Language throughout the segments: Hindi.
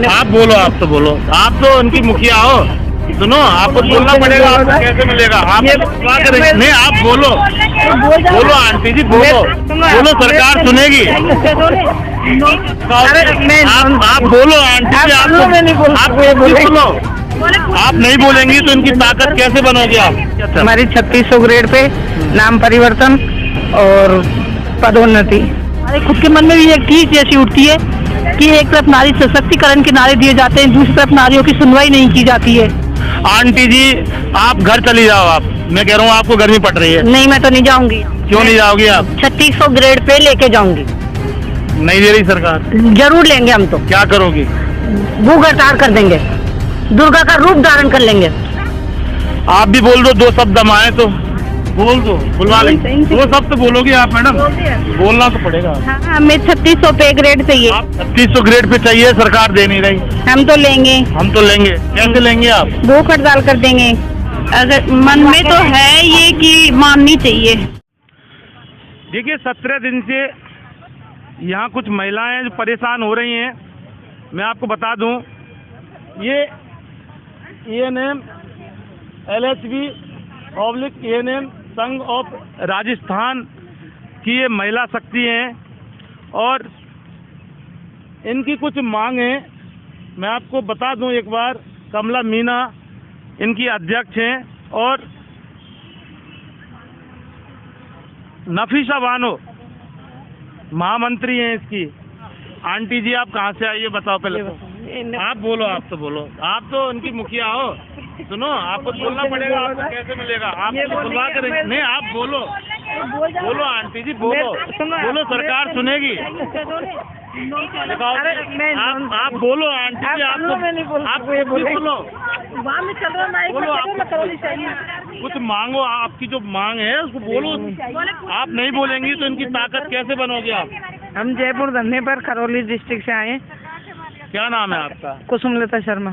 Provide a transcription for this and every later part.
आप बोलो, आप तो बोलो, आप तो उनकी मुखिया हो। सुनो, आपको बोलना पड़ेगा, आपको कैसे मिलेगा? आप नहीं, आप बोलो बोलो आंटी जी, बोलो बोलो, सरकार सुनेगी। आप बोलो आंटी जी, आप बोलो। आप नहीं बोलेंगी तो इनकी ताकत कैसे बनोगे आप? हमारी 3600 ग्रेड पे नाम परिवर्तन और पदोन्नति। हमारे खुद के मन में भी एक चीज जैसी उठती है कि एक तरफ नारी सशक्तिकरण के नारे दिए जाते हैं, दूसरी तरफ नारियों की सुनवाई नहीं की जाती है। आंटी जी, आप घर चली जाओ। आप, मैं कह रहा हूँ आपको गर्मी पड़ रही है। नहीं, मैं तो नहीं जाऊंगी। क्यों नहीं जाओगी आप? 3600 ग्रेड पे लेके जाऊंगी। नहीं दे रही सरकार? जरूर लेंगे हम तो। क्या करोगी? भूख हड़ताल कर देंगे, दुर्गा का रूप धारण कर लेंगे। आप भी बोल दो, दो शब्द हम आए तो बोल दो, बुलवा लेंगे। दो शब्द तो बोलोगी आप मैडम? बोलना तो पड़ेगा। हाँ, हमें 3600 पे ग्रेड चाहिए। 3600 ग्रेड पे चाहिए, सरकार दे नहीं रही। हम तो लेंगे। हम तो लेंगे। कैसे लेंगे आप? भूख हड़ताल कर देंगे। अगर मन में तो है ये कि माननी चाहिए। देखिए, 17 दिन से यहाँ कुछ महिलाएं जो परेशान हो रही हैं। मैं आपको बता दूं, ये ANM LHB ANM संघ ऑफ राजस्थान की ये महिला शक्ति हैं और इनकी कुछ मांग है। मैं आपको बता दूं एक बार, कमला मीना इनकी अध्यक्ष हैं और नफीसा बानो महामंत्री हैं इसकी। आंटी जी, आप कहाँ से आई है बताओ पहले तो। आप बोलो, आप तो बोलो, आप तो उनकी मुखिया हो। सुनो, आपको बोलना पड़ेगा, आपको कैसे मिलेगा? आप बुलवा कर नहीं, आप बोलो बोलो आंटी जी, बोलो बोलो, सरकार सुनेगी। आप बोलो आंटी जी, आप बोलो कुछ मांगो, आपकी जो मांग है उसको बोलो। आप नहीं बोलेंगी तो इनकी ताकत कैसे बनोगे आप? हम जयपुर धरने पर करौली डिस्ट्रिक्ट से आए। क्या नाम है आपका? कुसुमलता शर्मा।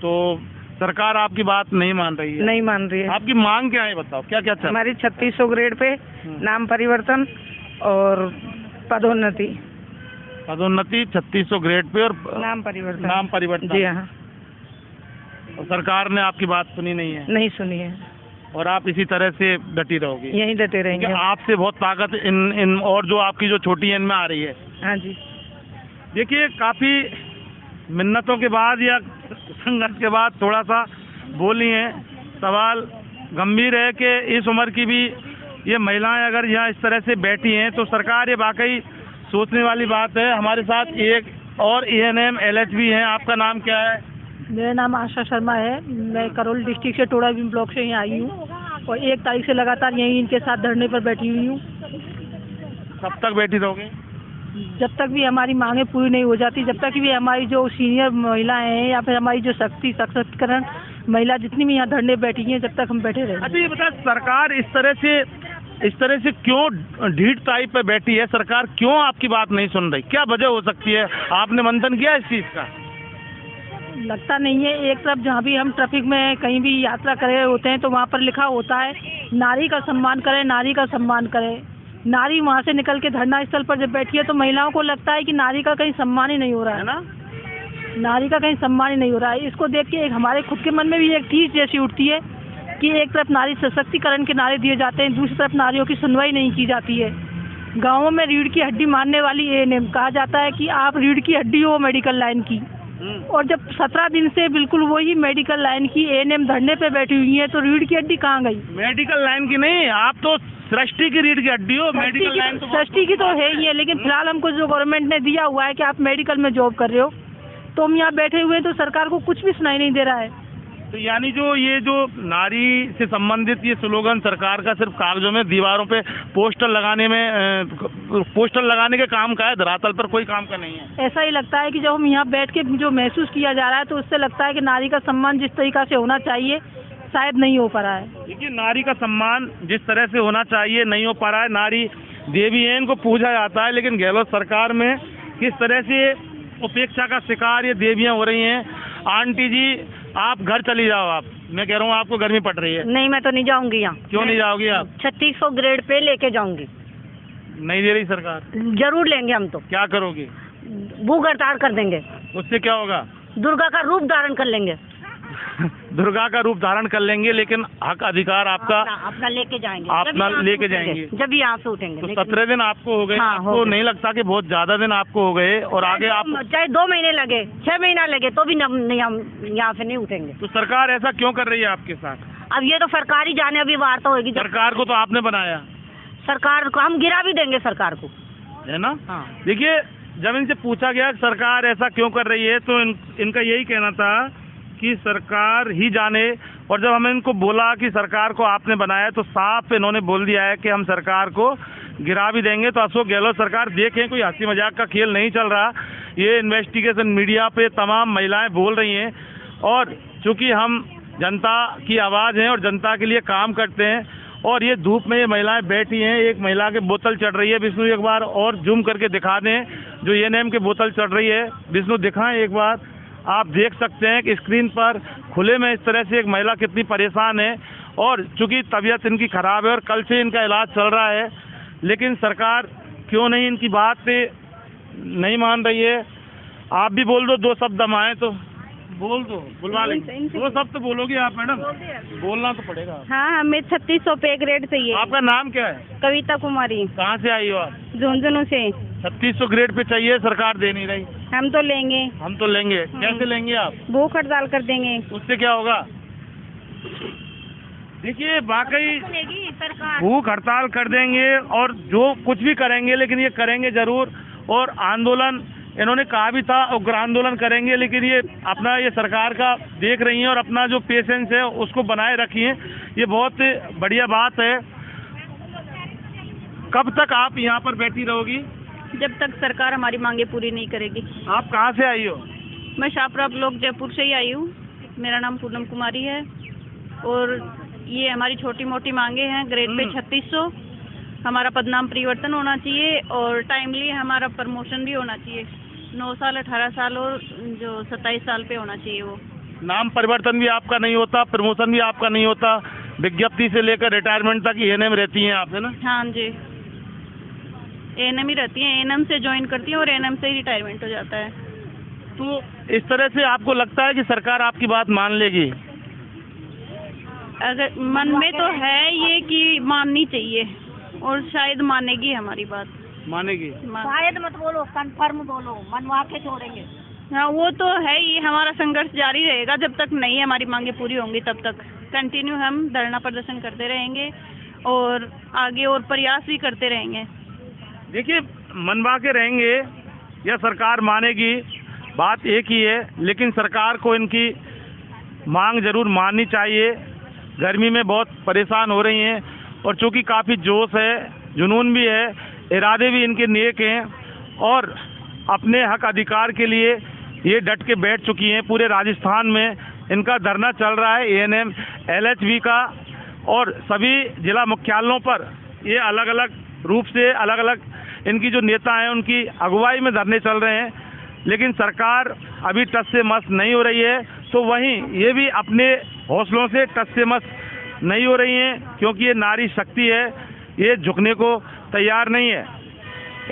तो सरकार आपकी बात नहीं मान रही है? नहीं मान रही है। आपकी मांग क्या है बताओ, क्या क्या? हमारी 3600 ग्रेड पे नाम परिवर्तन और पदोन्नति। पदोन्नति 3600 ग्रेड पे और नाम परिवर्तन। जी हाँ। और सरकार ने आपकी बात सुनी नहीं है? नहीं सुनी है। और आप इसी तरह से डटी रहोगी? यहीं डटे रहेंगे। आपसे बहुत ताकत इन और जो आपकी जो छोटी है इनमें आ रही है। हाँ जी। देखिए, काफी मिन्नतों के बाद या संघर्ष के बाद थोड़ा सा बोली हैं। सवाल गंभीर है कि इस उम्र की भी ये महिलाएं अगर यहाँ इस तरह से बैठी हैं तो सरकार, ये वाकई सोचने वाली बात है। हमारे साथ एक और ANM LHB हैं। आपका नाम क्या है? मेरा नाम आशा शर्मा है। मैं करौली डिस्ट्रिक्ट से टोड़ा भीम ब्लॉक से यहाँ आई हूँ और 1 तारीख से लगातार यहीं इनके साथ धरने पर बैठी हुई हूँ। कब तक बैठी रहोगे? जब तक भी हमारी मांगें पूरी नहीं हो जाती, जब तक भी हमारी जो सीनियर महिलाएं हैं या फिर हमारी जो सशक्तिकरण महिला जितनी भी यहाँ धरने बैठी हैं, जब तक हम बैठे रहेंगे। अच्छा, ये बता, सरकार इस तरह से क्यों ढीठ टाइप पे बैठी है? सरकार क्यों आपकी बात नहीं सुन रही? क्या वजह हो सकती है? आपने मंथन किया इस चीज का? लगता नहीं है। एक तरफ जहाँ भी हम ट्रैफिक में कहीं भी यात्रा कर रहे होते हैं तो वहाँ पर लिखा होता है नारी का सम्मान करें, नारी का सम्मान करें। नारी वहाँ से निकल के धरना स्थल पर जब बैठी है तो महिलाओं को लगता है कि नारी का कहीं सम्मान ही नहीं हो रहा है ना, नारी का कहीं सम्मान ही नहीं हो रहा है। इसको देख के एक हमारे खुद के मन में भी एक चीज जैसी उठती है कि एक तरफ नारी सशक्तिकरण के नारे दिए जाते हैं, दूसरी तरफ नारियों की सुनवाई नहीं की जाती है। गाँवों में रीढ़ की हड्डी मानने वाली ANM कहा जाता है कि आप रीढ़ की हड्डी हो मेडिकल लाइन की, और जब 17 दिन से बिल्कुल वही मेडिकल लाइन की ANM धरने पे बैठी हुई है तो रीढ़ की हड्डी कहाँ गई? मेडिकल लाइन की नहीं, आप तो सृष्टि की रीढ़ की हड्डी हो। मेडिकल लाइन तो सृष्टि की तो है ही है, लेकिन फिलहाल हमको जो गवर्नमेंट ने दिया हुआ है कि आप मेडिकल में जॉब कर रहे हो, तो हम यहाँ बैठे हुए हैं तो सरकार को कुछ भी सुनाई नहीं दे रहा है। तो यानी ये जो नारी से संबंधित ये स्लोगन सरकार का सिर्फ कागजों में, दीवारों पे पोस्टर लगाने के काम का है, धरातल पर कोई काम का नहीं है। ऐसा ही लगता है कि जब हम यहाँ बैठ के जो महसूस किया जा रहा है तो उससे लगता है कि नारी का सम्मान जिस तरीका से होना चाहिए शायद नहीं हो पा रहा है। देखिए, नारी का सम्मान जिस तरह से होना चाहिए नहीं हो पा रहा है। नारी देवी है, इनको पूजा जाता है, लेकिन गहलोत सरकार में किस तरह से उपेक्षा का शिकार ये देवियाँ हो रही हैं। आंटी जी, आप घर चली जाओ। आप, मैं कह रहा हूँ आपको गर्मी पड़ रही है। नहीं, मैं तो नहीं जाऊंगी यहाँ। क्यों नहीं जाओगी आप? 3600 ग्रेड पे लेके जाऊंगी। नहीं दे रही सरकार? जरूर लेंगे हम तो। क्या करोगी? भूख हड़ताल कर देंगे। उससे क्या होगा? दुर्गा का रूप धारण कर लेंगे। दुर्गा का रूप धारण कर लेंगे, लेकिन हक अधिकार आपका अपना लेके जाएंगे, अपना लेके जाएंगे जब यहाँ से उठेंगे। तो 17 दिन आपको हो गए। हाँ, आपको नहीं लगता कि बहुत ज्यादा दिन आपको हो गए और आगे आप चाहे 2 महीने लगे, 6 महीना लगे, तो भी हम यहाँ से नहीं उठेंगे। तो सरकार ऐसा क्यों कर रही है आपके साथ? अब ये तो सरकार ही जाने, अभी वार्ता होगी। सरकार को तो आपने बनाया, सरकार को हम गिरा भी देंगे, सरकार को, है ना? हाँ। देखिए, जब इनसे पूछा गया सरकार ऐसा क्यों कर रही है तो इनका यही कहना था कि सरकार ही जाने। और जब हमने इनको बोला कि सरकार को आपने बनाया तो साफ इन्होंने बोल दिया है कि हम सरकार को गिरा भी देंगे। तो अशोक गहलोत सरकार देखें, कोई हंसी मजाक का खेल नहीं चल रहा। ये इन्वेस्टिगेशन मीडिया पे तमाम महिलाएं बोल रही हैं और चूंकि हम जनता की आवाज़ हैं और जनता के लिए काम करते हैं और ये धूप में ये महिलाएं बैठी हैं। एक महिला के बोतल चढ़ रही है। विष्णु एक बार और जूम करके दिखा दें, जो एएनएम के बोतल चढ़ रही है। विष्णु दिखाएं एक बार। आप देख सकते हैं कि स्क्रीन पर खुले में इस तरह से एक महिला कितनी परेशान है और चूंकि तबीयत इनकी खराब है और कल से इनका इलाज चल रहा है, लेकिन सरकार क्यों नहीं इनकी बात पे नहीं मान रही है। आप भी बोल दो, 2 शब्द हम आए तो बोल दो, बुलवा लेंगे। 2 शब्द तो बोलोगी आप मैडम? बोलना तो पड़ेगा। हाँ, हमें 3600 पे ग्रेड चाहिए। आपका नाम क्या है? कविता कुमारी, कहाँ से आई हो आप? झुंझुनू से। 3600 ग्रेड पे चाहिए, सरकार दे नहीं रही। हम तो लेंगे, हम तो लेंगे। कैसे लेंगे आप? भूख हड़ताल कर देंगे। उससे क्या होगा? देखिए, वाकई सरकार भूख हड़ताल कर देंगे और जो कुछ भी करेंगे, लेकिन ये करेंगे जरूर। और आंदोलन इन्होंने कहा भी था, उग्र आंदोलन करेंगे, लेकिन ये अपना ये सरकार का देख रही हैं और अपना जो पेशेंस है उसको बनाए रखी हैं। ये बहुत बढ़िया बात है। कब तक आप यहाँ पर बैठी रहोगी? जब तक सरकार हमारी मांगे पूरी नहीं करेगी। आप कहाँ से आई हो? मैं शाहपुरा ब्लॉक जयपुर से ही आई हूँ। मेरा नाम पूनम कुमारी है और ये हमारी छोटी मोटी मांगे हैं। ग्रेड पे 3600, हमारा पदनाम परिवर्तन होना चाहिए और टाइमली हमारा प्रमोशन भी होना चाहिए। 9 साल, 18 साल और जो 27 साल पे होना चाहिए वो। नाम परिवर्तन भी आपका नहीं होता, प्रमोशन भी आपका नहीं होता, विज्ञप्ति से लेकर रिटायरमेंट तक एएनएम रहती हैं आप, है ना? हाँ जी, एएनएम ही रहती हैं। एएनएम से ज्वाइन करती हैं और एएनएम से ही रिटायरमेंट हो जाता है। तो इस तरह से आपको लगता है कि सरकार आपकी बात मान लेगी? अगर मन में तो है ये कि माननी चाहिए और शायद मानेगी हमारी बात। मानेगी? शायद मत बोलो, कंफर्म बोलो, मनवा के छोड़ेंगे। हाँ, वो तो है ही। हमारा संघर्ष जारी रहेगा जब तक नहीं हमारी मांगे पूरी होंगी, तब तक कंटिन्यू हम धरना प्रदर्शन करते रहेंगे और आगे और प्रयास भी करते रहेंगे। देखिए, मनवा के रहेंगे या सरकार मानेगी, बात एक ही है, लेकिन सरकार को इनकी मांग जरूर माननी चाहिए। गर्मी में बहुत परेशान हो रही हैं और चूंकि काफ़ी जोश है, जुनून भी है, इरादे भी इनके नेक हैं और अपने हक अधिकार के लिए ये डट के बैठ चुकी हैं। पूरे राजस्थान में इनका धरना चल रहा है, एएनएम, एलएचबी का, और सभी जिला मुख्यालयों पर ये अलग अलग रूप से अलग अलग इनकी जो नेता हैं उनकी अगुवाई में धरने चल रहे हैं। लेकिन सरकार अभी टस से मस नहीं हो रही है, तो वहीं ये भी अपने हौसलों से टस से मस नहीं हो रही हैं, क्योंकि ये नारी शक्ति है, ये झुकने को तैयार नहीं है।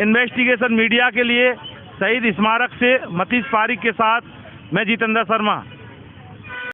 इन्वेस्टिगेशन मीडिया के लिए शहीद स्मारक से मतीश पारिक के साथ मैं जितेंद्र शर्मा।